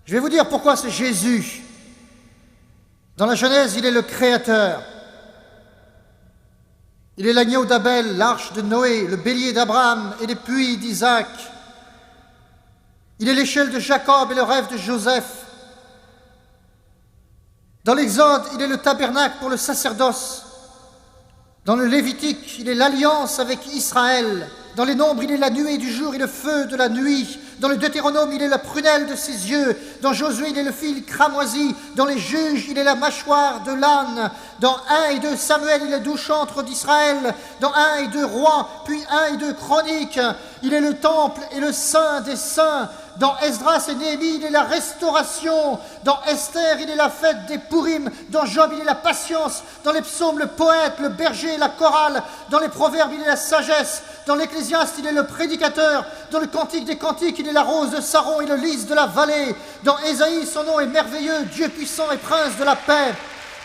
Je vais vous dire pourquoi c'est Jésus. Dans la Genèse, il est le Créateur. Il est l'agneau d'Abel, l'arche de Noé, le bélier d'Abraham et les puits d'Isaac. Il est l'échelle de Jacob et le rêve de Joseph. Dans l'Exode, il est le tabernacle pour le sacerdoce. Dans le Lévitique, il est l'alliance avec Israël. Dans les Nombres, il est la nuée du jour et le feu de la nuit. Dans le Deutéronome, il est la prunelle de ses yeux. Dans Josué, il est le fil cramoisi. Dans les Juges, il est la mâchoire de l'âne. Dans 1 et 2 Samuel, il est doux chantre d'Israël. Dans 1 et 2 Rois, puis 1 et 2 Chroniques, il est le temple et le saint des saints. Dans Esdras et Néhémie, il est la restauration. Dans Esther, il est la fête des Pourim. Dans Job, il est la patience. Dans les psaumes, le poète, le berger, la chorale. Dans les proverbes, il est la sagesse. Dans l'Ecclésiaste, il est le prédicateur. Dans le Cantique des Cantiques, il est la rose de Saron et le lys de la vallée. Dans Ésaïe, son nom est merveilleux, Dieu puissant et prince de la paix.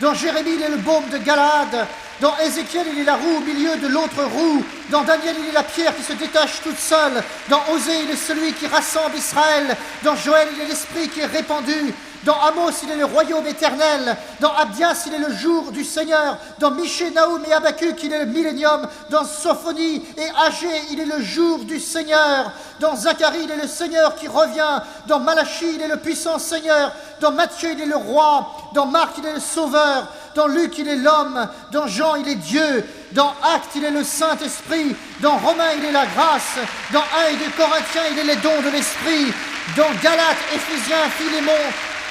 Dans Jérémie, il est le baume de Galaad. Dans Ézéchiel, il est la roue au milieu de l'autre roue. Dans Daniel, il est la pierre qui se détache toute seule. Dans Osée, il est celui qui rassemble Israël. Dans Joël, il est l'esprit qui est répandu. Dans Amos, il est le royaume éternel. Dans Abdias, il est le jour du Seigneur. Dans Michée, Naoum et Habacuc, il est le millénium. Dans Sophonie et Agé, il est le jour du Seigneur. Dans Zacharie, il est le Seigneur qui revient. Dans Malachie, il est le puissant Seigneur. Dans Matthieu, il est le roi. Dans Marc, il est le sauveur. Dans Luc, il est l'homme. Dans Jean, il est Dieu. Dans Actes, il est le Saint-Esprit. Dans Romains, il est la grâce. Dans 1 et 2 Corinthiens, il est les dons de l'Esprit. Dans Galates, Éphésiens, Philémon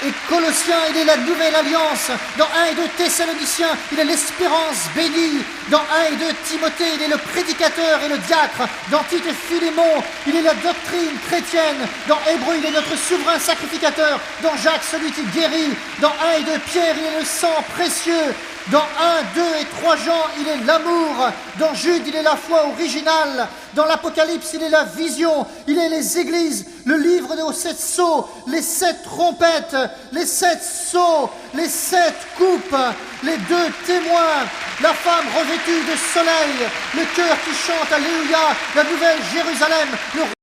et Colossiens, il est la nouvelle alliance. Dans 1 et 2 Thessaloniciens, il est l'espérance bénie. Dans 1 et 2 Timothée, il est le prédicateur et le diacre. Dans Tite et Philémon, il est la doctrine chrétienne. Dans Hébreux, il est notre souverain sacrificateur. Dans Jacques, celui qui guérit. Dans 1 et 2 Pierre, il est le sang précieux. Dans 1, 2 et 3 Jean, il est l'amour. Dans Jude, il est la foi originale. Dans l'Apocalypse, il est la vision. Il est les églises, le livre aux 7 sceaux, les 7 trompettes, les 7 sceaux, les 7 coupes, les 2 témoins, la femme revêtue de soleil, le cœur qui chante Alléluia, la nouvelle Jérusalem, le